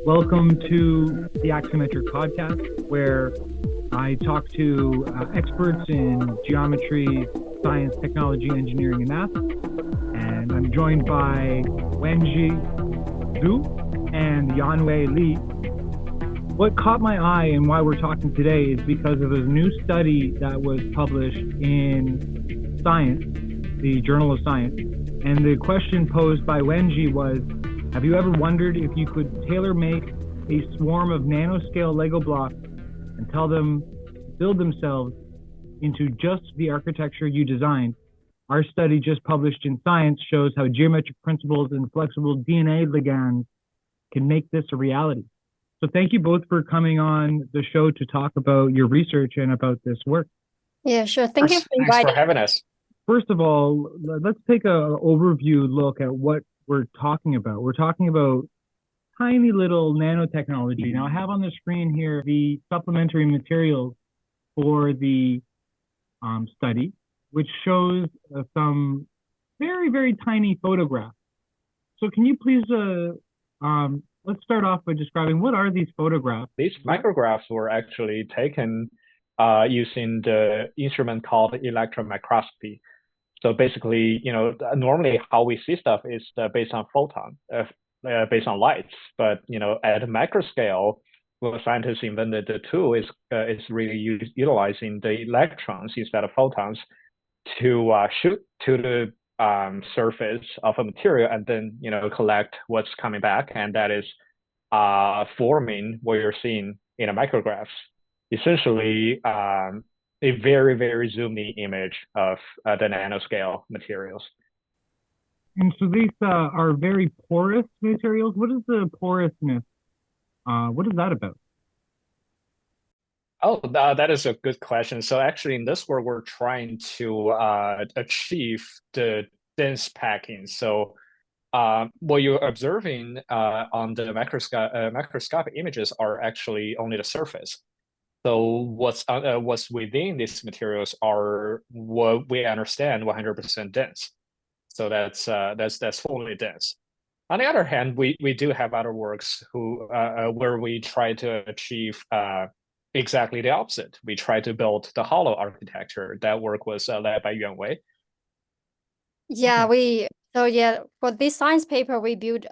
Welcome to the Axiometric Podcast, where I talk to experts in geometry, science, technology, engineering, and math. And I'm joined by Wenjie Zhou and Yuanwei Li. What caught my eye and why we're talking today is because of a new study that was published in Science, the Journal of Science. And the question posed by Wenjie was, have you ever wondered if you could tailor-make a swarm of nanoscale Lego blocks and tell them to build themselves into just the architecture you designed? Our study just published in Science shows how geometric principles and flexible DNA ligands can make this a reality. So thank you both for coming on the show to talk about your research and about this work. Yeah, sure. Thank you for Thanks inviting. for having us. First of all, let's take an overview look at what we're talking about. We're talking about tiny little nanotechnology. Now I have on the screen here the supplementary materials for the study, which shows some very, very tiny photographs. So can you please, let's start off by describing what are these photographs? These micrographs were actually taken using the instrument called electron microscopy. So basically, normally how we see stuff is based on based on lights. But at a micro scale, what scientists invented the tool is really utilizing the electrons instead of photons to shoot to the surface of a material and then collect what's coming back, and that is forming what you're seeing in a micrographs. Essentially, a very, very zoomed in image of the nanoscale materials. And so these are very porous materials. What is the porousness? What is that about? Oh, that is a good question. So actually, in this work, we're trying to achieve the dense packing. So what you're observing on the microscopic images are actually only the surface. So what's within these materials are what we understand 100% dense. So that's fully dense. On the other hand, we do have other works where we try to achieve exactly the opposite. We try to build the hollow architecture. That work was led by Yuanwei. Yeah, for this science paper, we built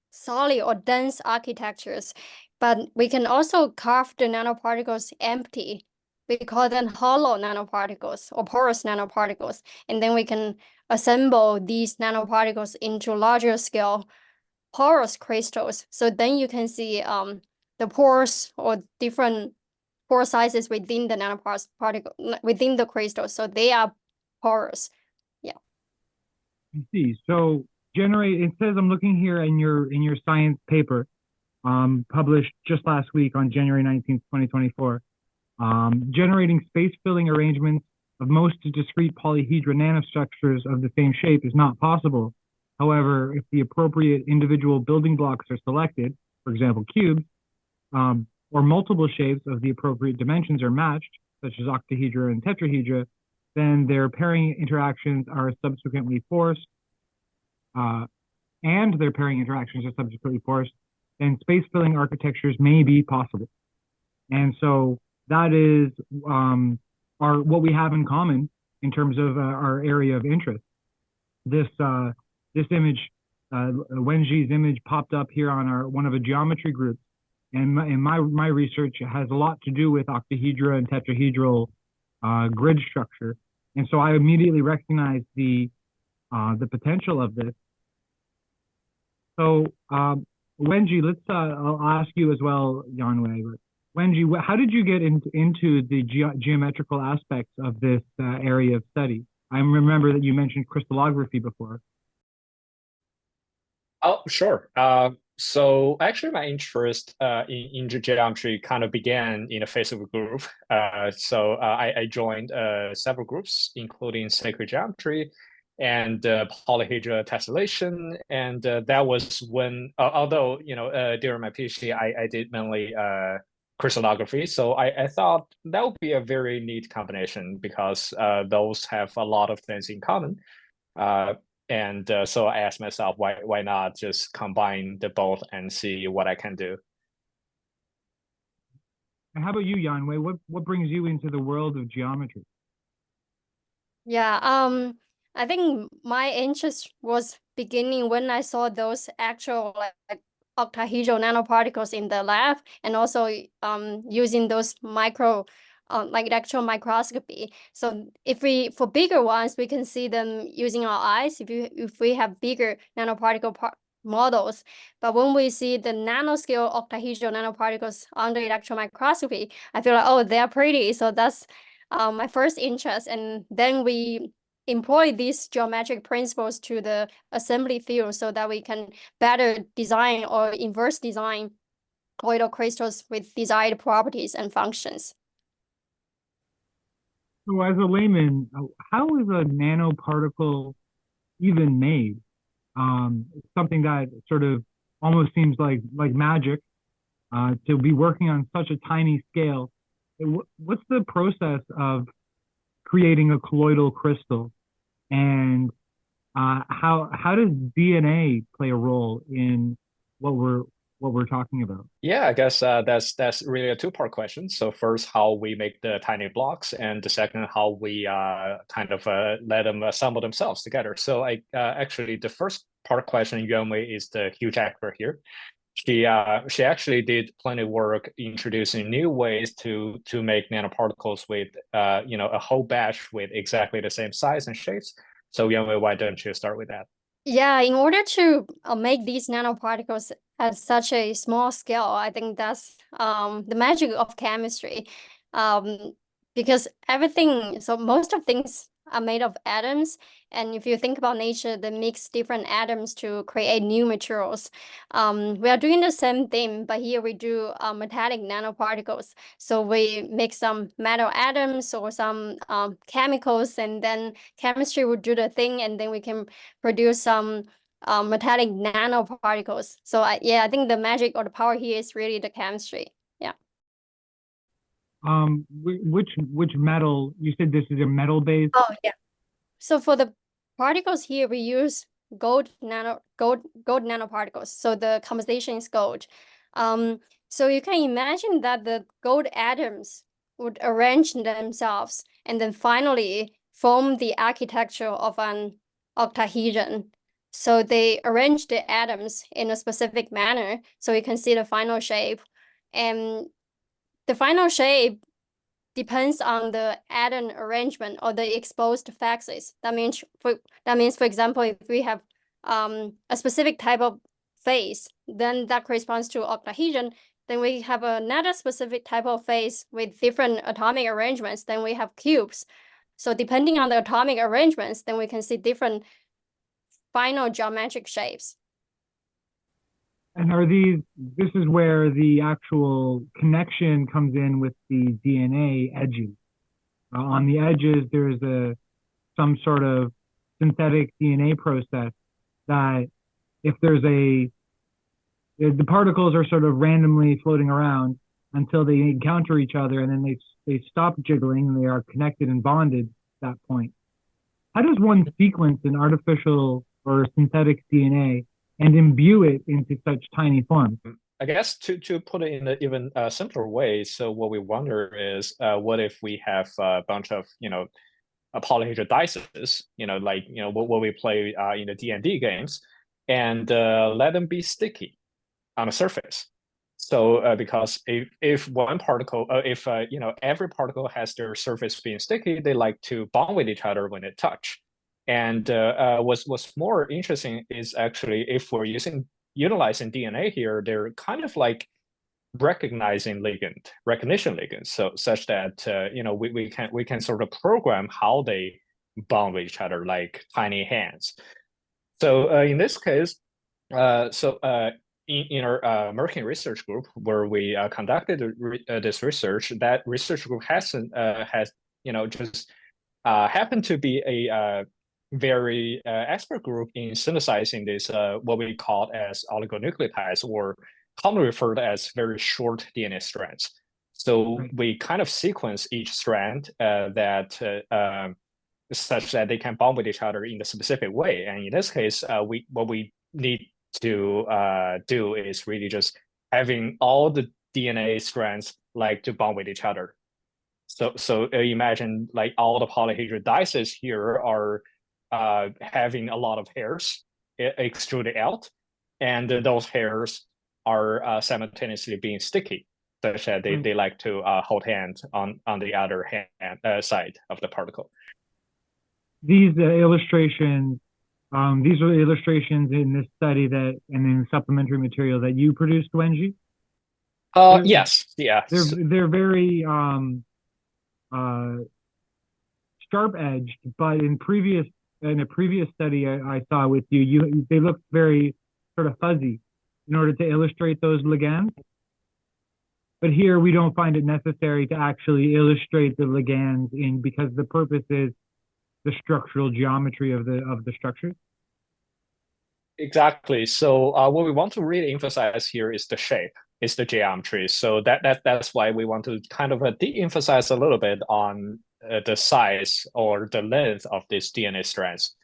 solid or dense architectures, but we can also carve the nanoparticles empty. We call them hollow nanoparticles or porous nanoparticles, and then we can assemble these nanoparticles into larger scale porous crystals. So then you can see the pores or different pore sizes within the nanoparticle within the crystal. So they are porous. Yeah. I see. So it says I'm looking here in your science paper, published just last week on January 19th, 2024, generating space-filling arrangements of most discrete polyhedra nanostructures of the same shape is not possible. However, if the appropriate individual building blocks are selected, for example, cubes, or multiple shapes of the appropriate dimensions are matched, such as octahedra and tetrahedra, then their pairing interactions are subsequently forced, then space-filling architectures may be possible. And so that is what we have in common in terms of our area of interest. This image, Wenjie's image, popped up here on one of the geometry groups, and my research has a lot to do with octahedra and tetrahedral grid structure, and so I immediately recognized the potential of this. So Wenjie, I'll ask you as well, Yuanwei. Wenjie, how did you get into the geometrical aspects of this area of study? I remember that you mentioned crystallography before. Oh, sure. So actually, my interest in geometry kind of began in a Facebook group. So I joined several groups, including sacred geometry and polyhedra tessellation. And that was when, although during my PhD, I did mainly crystallography. So I thought that would be a very neat combination because those have a lot of things in common. And so I asked myself, why not just combine the both and see what I can do? And how about you, Yuanwei? What brings you into the world of geometry? Yeah, I think my interest was beginning when I saw those actual like octahedral nanoparticles in the lab, and also using those like electron microscopy. So for bigger ones, we can see them using our eyes if we have bigger nanoparticle models. But when we see the nanoscale octahedral nanoparticles under electron microscopy, I feel like, oh, they're pretty. So that's my first interest. And then we employ these geometric principles to the assembly field so that we can better design or inverse design colloidal crystals with desired properties and functions. So as a layman, how is a nanoparticle even made? Something that sort of almost seems like magic, to be working on such a tiny scale. What's the process of creating a colloidal crystal, and how does DNA play a role in what we're talking about? Yeah, I guess that's really a two-part question. So first, how we make the tiny blocks, and the second, how we kind of let them assemble themselves together. So I actually the first part question, Yuanwei is the huge expert here. She actually did plenty of work introducing new ways to make nanoparticles with a whole batch with exactly the same size and shapes. So Yuanwei, why don't you start with that? Yeah, in order to make these nanoparticles at such a small scale, I think that's the magic of chemistry. Because most of things are made of atoms. And if you think about nature, they mix different atoms to create new materials. We are doing the same thing, but here we do metallic nanoparticles. So we mix some metal atoms or some chemicals, and then chemistry will do the thing, and then we can produce some metallic nanoparticles. So I think the magic or the power here is really the chemistry. Yeah. Which metal? You said this is a metal base. Oh, yeah. So for the particles here, we use gold nanoparticles. So the composition is gold. So you can imagine that the gold atoms would arrange themselves and then finally form the architecture of an octahedron. So they arrange the atoms in a specific manner so you can see the final shape. And the final shape depends on the atom arrangement or the exposed faces. That means, for example, if we have a specific type of face, then that corresponds to octahedron. Then we have another specific type of face with different atomic arrangements. Then we have cubes. So depending on the atomic arrangements, then we can see different final geometric shapes. And this is where the actual connection comes in with the DNA edges. On the edges, there's some sort of synthetic DNA process that if the particles are sort of randomly floating around until they encounter each other, and then they stop jiggling and they are connected and bonded at that point. How does one sequence an artificial or synthetic DNA and imbue it into such tiny forms? I guess to put it in an even simpler way, so what we wonder is, what if we have a bunch of a polyhedra dices, what we play in the D&D games, and let them be sticky on the surface. So because if one particle, if every particle has their surface being sticky, they like to bond with each other when they touch. And what's more interesting is actually if we're utilizing DNA here, they're kind of like recognition ligands, so such that we can sort of program how they bond with each other like tiny hands. So in this case, in our Merkin research group where we conducted this research, that research group has just happened to be a very expert group in synthesizing this what we call as oligonucleotides, or commonly referred as very short DNA strands. So we kind of sequence each strand that such that they can bond with each other in a specific way. And in this case, what we need to do is really just having all the DNA strands like to bond with each other. So imagine like all the polyhedra dices here are having a lot of hairs extruded out, and those hairs are simultaneously being sticky, such that they like to hold hands on the other hand side of the particle. These illustrations, these are illustrations in this study and in supplementary material that you produced, Wenjie? Yes, yeah. They're very sharp-edged, but in a previous study I saw with you, they looked very sort of fuzzy in order to illustrate those ligands. But here we don't find it necessary to actually illustrate the ligands because the purpose is the structural geometry of the structures. Exactly. So what we want to really emphasize here is the shape, is the geometry. So that's why we want to kind of de-emphasize a little bit on the size or the length of these DNA strands.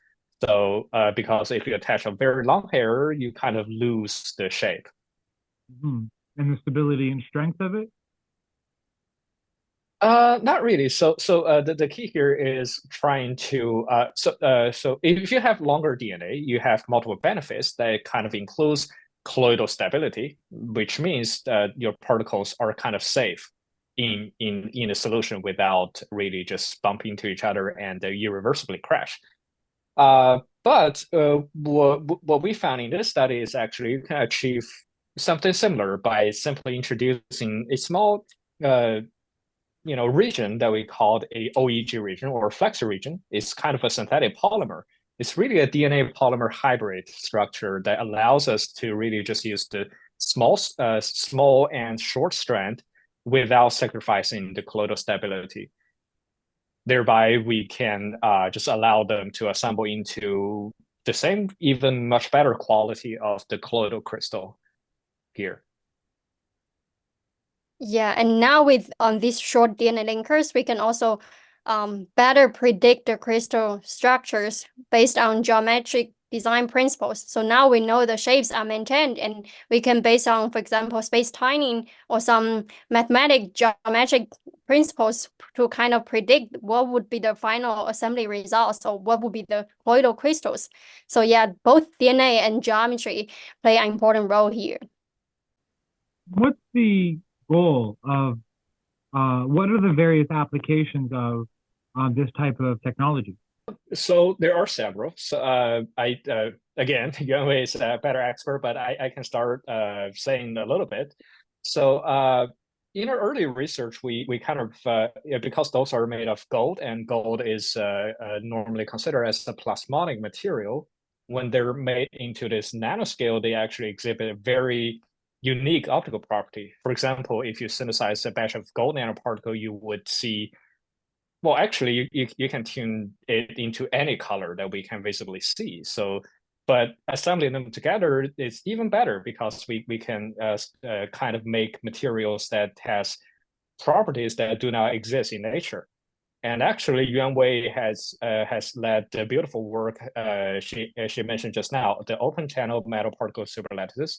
So because if you attach a very long hair, you kind of lose the shape. Mm-hmm. And the stability and strength of it? Not really. So the key here is trying to so if you have longer DNA, you have multiple benefits that kind of includes colloidal stability, which means that your particles are kind of safe in a solution without really just bumping into each other and irreversibly crash. But what we found in this study is actually you can achieve something similar by simply introducing a small region that we called a OEG region or flexor region. It's kind of a synthetic polymer. It's really a DNA polymer hybrid structure that allows us to really just use the small and short strand without sacrificing the colloidal stability. Thereby, we can just allow them to assemble into the same, even much better quality of the colloidal crystal here. Yeah, and now with these short DNA linkers, we can also better predict the crystal structures based on geometric design principles. So now we know the shapes are maintained, and we can, based on, for example, space timing or some mathematic geometric principles, to kind of predict what would be the final assembly results or what would be the colloidal crystals. So yeah, both DNA and geometry play an important role here. What's the goal of what are the various applications of this type of technology? So there are several. So again, Yuanwei is a better expert, but I can start saying a little bit. So in our early research, we kind of because those are made of gold, and gold is normally considered as a plasmonic material. When they're made into this nanoscale, they actually exhibit a very unique optical property. For example, if you synthesize a batch of gold nanoparticle, you would see, well, actually, you can tune it into any color that we can visibly see. So, but assembling them together is even better because we can kind of make materials that has properties that do not exist in nature. And actually, Yuanwei has led the beautiful work she mentioned just now, the open channel metal particle superlattices,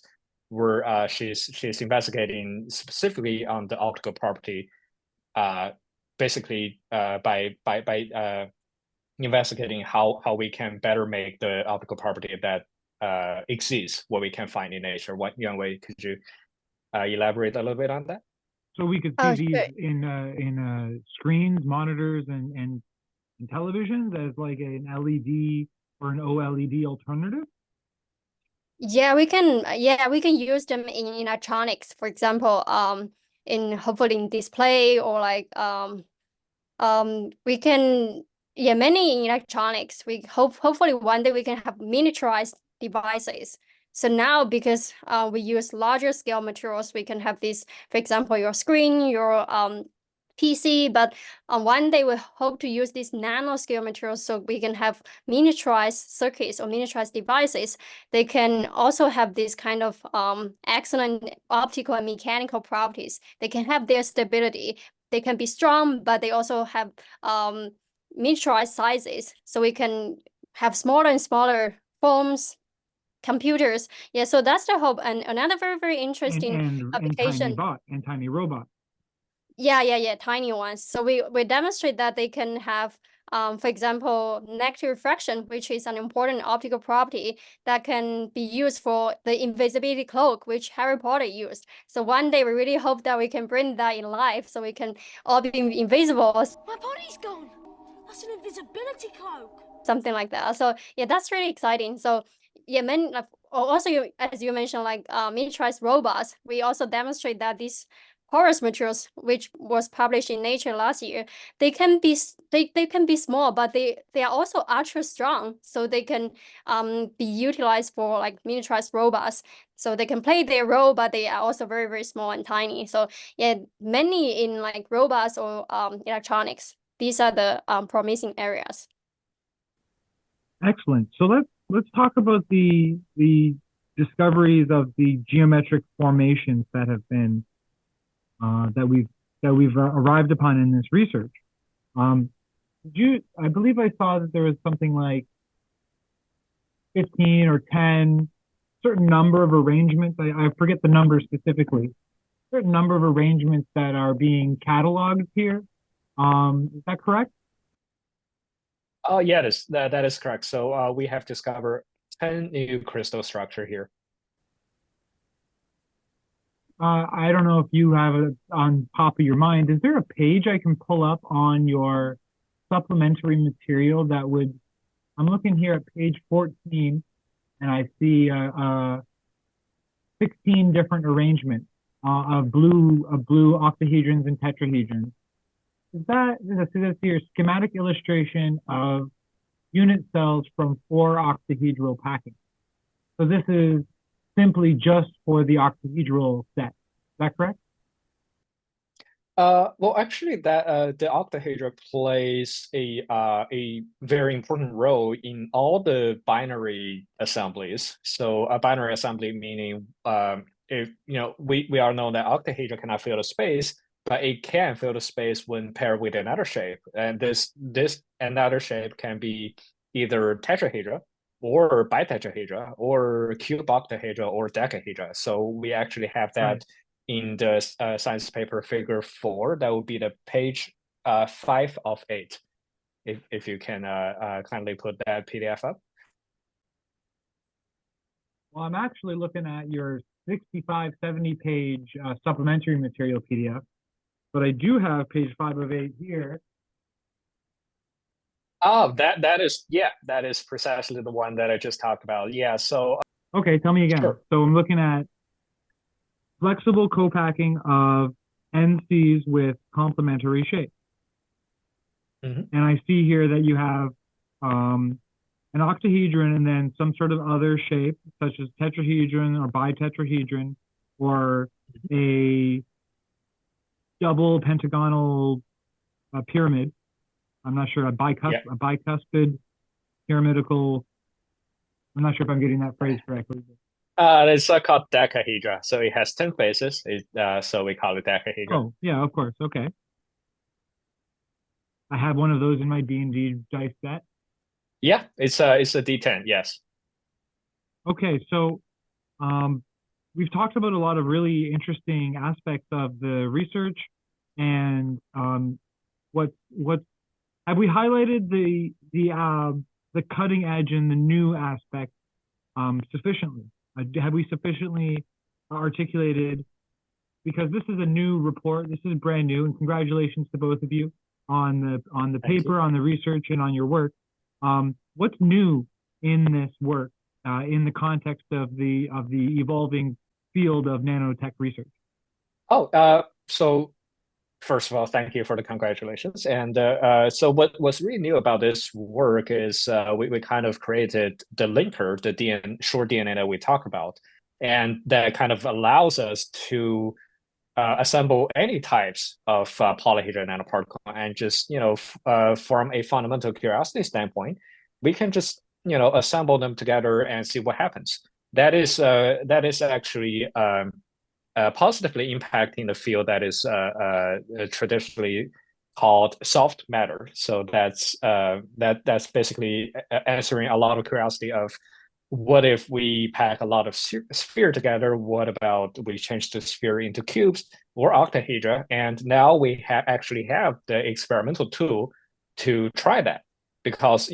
where she's investigating specifically on the optical property, basically by investigating how we can better make the optical property that exceeds what we can find in nature. What, Yuanwei, could you elaborate a little bit on that? So we could see these in screens, monitors, and televisions as like an LED or an OLED alternative. Yeah, we can use them in electronics, for example, in hopefully in display, or like we can, many in electronics. We hopefully one day we can have miniaturized devices. So now, because we use larger scale materials, we can have this, for example, your screen, your PC, but one day we hope to use these nanoscale materials so we can have miniaturized circuits or miniaturized devices. They can also have this kind of excellent optical and mechanical properties. They can have their stability. They can be strong, but they also have miniaturized sizes, so we can have smaller and smaller phones, computers. Yeah, so that's the hope. And another very, very interesting application. And tiny robots. Yeah, tiny ones. So we demonstrate that they can have, for example, negative refraction, which is an important optical property that can be used for the invisibility cloak, which Harry Potter used. So one day we really hope that we can bring that in life, so we can all be invisible. My body's gone. That's an invisibility cloak. Something like that. So yeah, that's really exciting. So yeah, also as you mentioned, like miniaturized robots, we also demonstrate that these porous materials, which was published in Nature last year, they can be small, but they are also ultra strong, so they can be utilized for like miniaturized robots. So they can play their role, but they are also very, very small and tiny. So yeah, many in like robots or electronics. These are the promising areas. Excellent. So let's talk about the discoveries of the geometric formations that have been that we've arrived upon in this research. I believe I saw that there was something like 15 or 10 certain number of arrangements. I forget the number specifically. Certain number of arrangements that are being cataloged here. Is that correct? Oh, yeah, that is correct. So we have discovered 10 new crystal structure here. I don't know if you have it on top of your mind. Is there a page I can pull up on your supplementary material that would, I'm looking here at page 14 and I see 16 different arrangements of blue octahedrons and tetrahedrons. This your schematic illustration of unit cells from 4 octahedral packing. So this is simply just for the octahedral set. Is that correct? Well, actually, that the octahedra plays a very important role in all the binary assemblies. So a binary assembly meaning if we all know that octahedra cannot fill the space, but it can fill the space when paired with another shape, and this another shape can be either tetrahedra or bitetrahedra or cube octahedra or decahedra. So we actually have that in the science paper figure 4. That would be the page 5 of 8. If you can kindly put that PDF up. Well, I'm actually looking at your 65, 70 page supplementary material PDF, but I do have page 5 of 8 here. Oh, that is precisely the one that I just talked about. Yeah, so okay, tell me again. Sure. So I'm looking at flexible co-packing of NCs with complementary shape. And I see here that you have an octahedron and then some sort of other shape, such as tetrahedron or bitetrahedron, or a double pentagonal pyramid. I'm not sure, a bicuspid pyramidal. I'm not sure if I'm getting that phrase correctly. It's called decahedra. So it has 10 faces. So we call it decahedra. Oh, yeah, of course. Okay. I have one of those in my D&D dice set. Yeah, it's a D10. Yes. Okay, so we've talked about a lot of really interesting aspects of the research, and what have we highlighted the cutting edge and the new aspect sufficiently? Have we sufficiently articulated? Because this is a new report, this is brand new, and congratulations to both of you on the paper, on the research, and on your work. What's new in this work in the context of the evolving field of nanotech research? So first of all, thank you for the congratulations. And so what's really new about this work is we kind of created the linker, the short DNA that we talk about, and that kind of allows us to assemble any types of polyhedra nanoparticle, and just from a fundamental curiosity standpoint, we can just assemble them together and see what happens. That is actually positively impacting the field that is traditionally called soft matter. So that's basically answering a lot of curiosity of what if we pack a lot of sphere together? What about we change the sphere into cubes or octahedra? And now we actually have the experimental tool to try that, because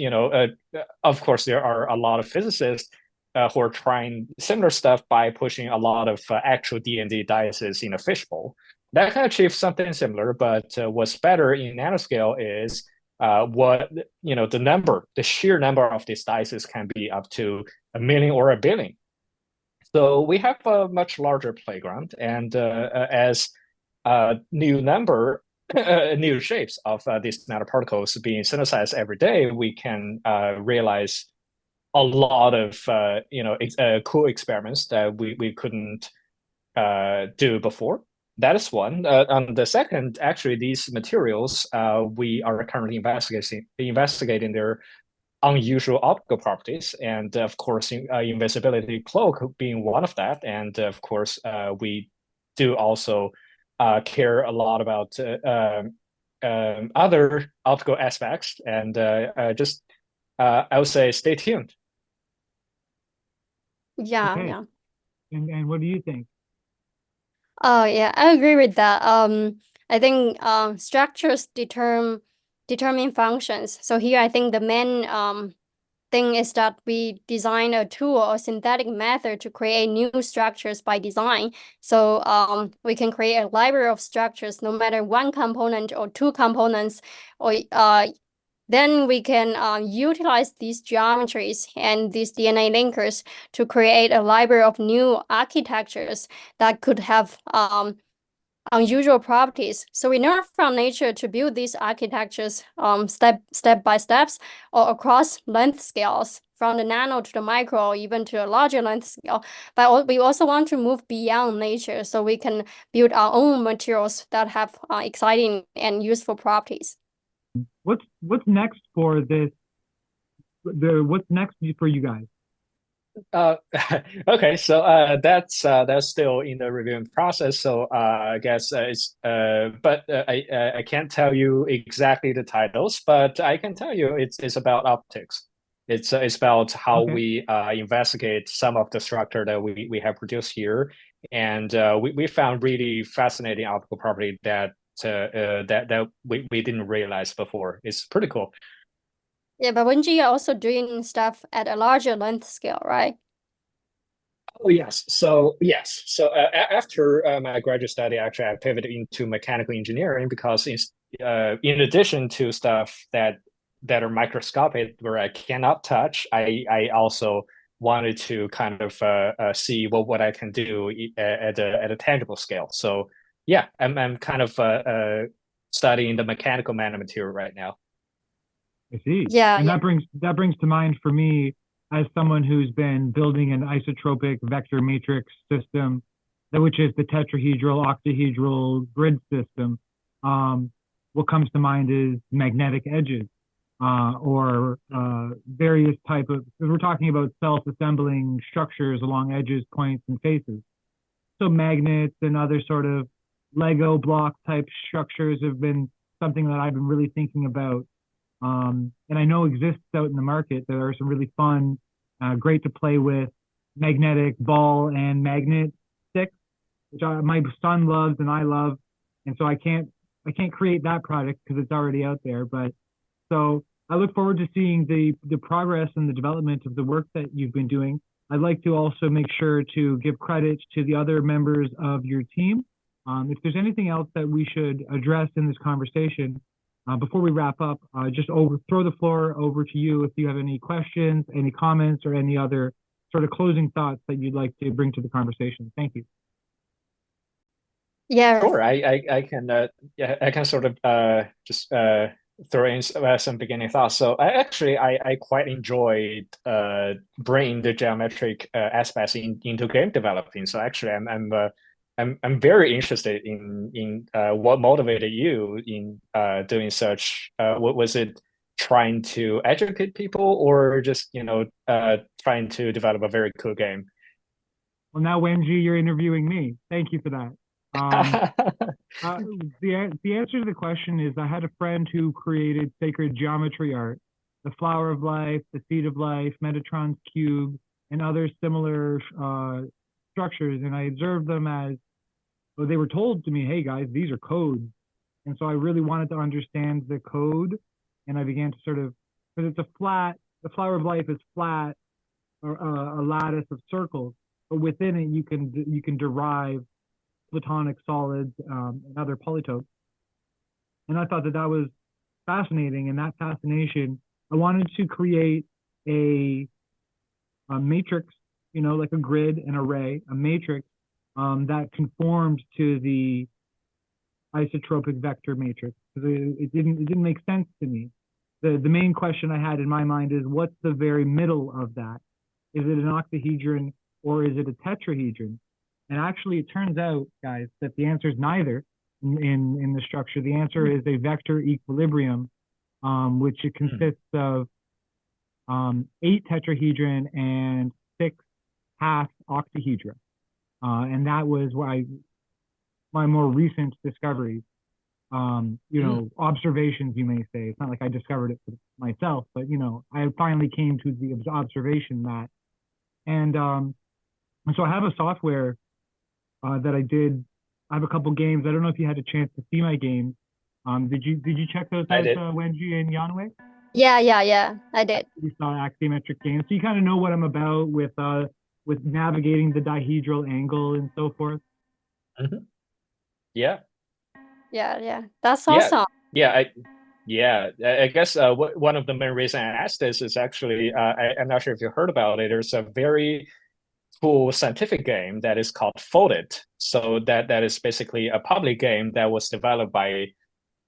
of course there are a lot of physicists who are trying similar stuff by pushing a lot of actual D&D dices in a fishbowl. That can achieve something similar, but what's better in nanoscale is the sheer number of these dices can be up to 1 million or 1 billion. So we have a much larger playground, and as new shapes of these nanoparticles being synthesized every day, we can realize a lot of cool experiments that we couldn't do before. That is one. On the second, actually, these materials we are currently investigating their unusual optical properties, and of course, invisibility cloak being one of that. And of course, we do also care a lot about other optical aspects. And I would say stay tuned. Yeah, Okay. yeah. And what do you think? Oh, yeah, I agree with that. I think structures determine functions. So here, I think the main thing is that we design a tool or synthetic method to create new structures by design. So we can create a library of structures, no matter one component or two components, or then we can utilize these geometries and these DNA linkers to create a library of new architectures that could have unusual properties. So we learn from nature to build these architectures step by steps or across length scales, from the nano to the micro, or even to a larger length scale. But we also want to move beyond nature, so we can build our own materials that have exciting and useful properties. What's next for this? What's next for you guys? Okay, so that's still in the reviewing process. So I guess but I can't tell you exactly the titles, but I can tell you it's about optics. It's about how we investigate some of the structure that we have produced here, and we found really fascinating optical property that we didn't realize before. It's pretty cool. Yeah, but Wenjie, you're also doing stuff at a larger length scale, right? Oh, yes. So after my graduate study, actually, I pivoted into mechanical engineering, because in addition to stuff that are microscopic, where I cannot touch, I also wanted to kind of see what I can do at a tangible scale. So yeah, I'm kind of studying the mechanical nanomaterial right now. I see. Yeah, And yeah. that brings to mind for me, as someone who's been building an isotropic vector matrix system, which is the tetrahedral, octahedral grid system. What comes to mind is magnetic edges, or various type of, because we're talking about self-assembling structures along edges, points, and faces. So magnets and other sort of Lego block type structures have been something that I've been really thinking about. And I know exists out in the market. There are some really fun, great to play with magnetic ball and magnet sticks, which my son loves and I love. And so I can't create that product because it's already out there. But so I look forward to seeing the progress and the development of the work that you've been doing. I'd like to also make sure to give credit to the other members of your team. If there's anything else that we should address in this conversation, before we wrap up, just throw the floor over to you if you have any questions, any comments, or any other sort of closing thoughts that you'd like to bring to the conversation. Thank you. Yeah. Sure, I can sort of just throw in some beginning thoughts. So I quite enjoyed bringing the geometric aspects into game developing. So actually, I'm very interested in what motivated you in doing such. What was it? Trying to educate people, or just trying to develop a very cool game? Well, now Wenjie, you're interviewing me. Thank you for that. The answer to the question is I had a friend who created sacred geometry art, the flower of life, the seed of life, Metatron's cube, and other similar structures. And I observed them as, well, they were told to me, hey guys, these are codes. And so I really wanted to understand the code. And I began to sort of, because it's a flat, the flower of life is flat, or a lattice of circles, but within it you can derive platonic solids and other polytopes. And I thought that was fascinating. And that fascination, I wanted to create a matrix, like a grid, an array, a matrix that conformed to the isotropic vector matrix, because it didn't make sense to me. The main question I had in my mind is, what's the very middle of that? Is it an octahedron or is it a tetrahedron? And actually, it turns out, guys, that the answer is neither in the structure. The answer is a vector equilibrium, which it consists of 8 tetrahedron and 6 half octahedra. And that was my more recent discoveries, observations, you may say. It's not like I discovered it for myself, but, I finally came to the observation that, and so I have a software that I did. I have a couple games. I don't know if you had a chance to see my games. Did you check those out, Wenjie and Yuanwei? Yeah, I did. You saw Axiometric games, so you kind of know what I'm about with navigating the dihedral angle and so forth. Mm-hmm. Yeah. That's awesome. I guess one of the main reasons I asked this is actually, I'm not sure if you heard about it. There's a very cool scientific game that is called Folded. So that is basically a public game that was developed by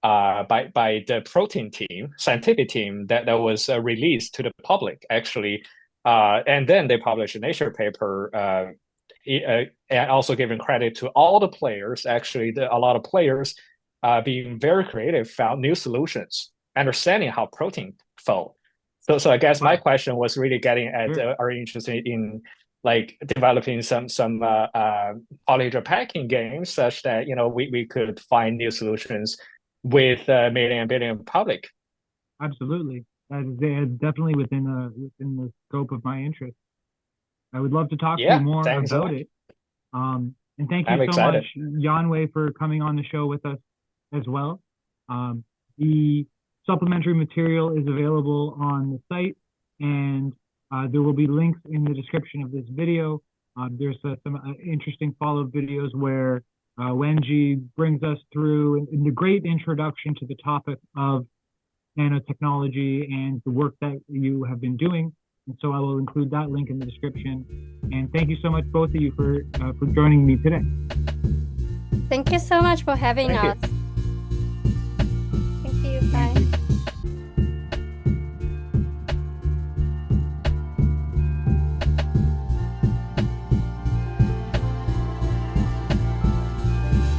the protein team, scientific team that was released to the public actually, and then they published a Nature paper, and also giving credit to all the players. Actually, a lot of players being very creative found new solutions, understanding how protein fold. So I guess my question was really getting at, are you interested in like developing some polyhedra packing games such that we could find new solutions with million and billion public? Absolutely, they're definitely within the scope of my interest. I would love to talk to you more about it. And thank you so much, Yuanwei, for coming on the show with us as well. The supplementary material is available on the site, and there will be links in the description of this video. There's some interesting follow-up videos where Wenjie brings us through in the great introduction to the topic of nanotechnology and the work that you have been doing. And so I will include that link in the description. And thank you so much, both of you, for joining me today. Thank you so much for having us. Thank you. Bye.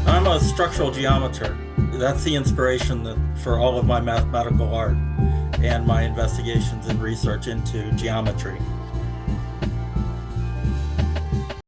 I'm a structural geometer. That's the inspiration for all of my mathematical art and my investigations and research into geometry.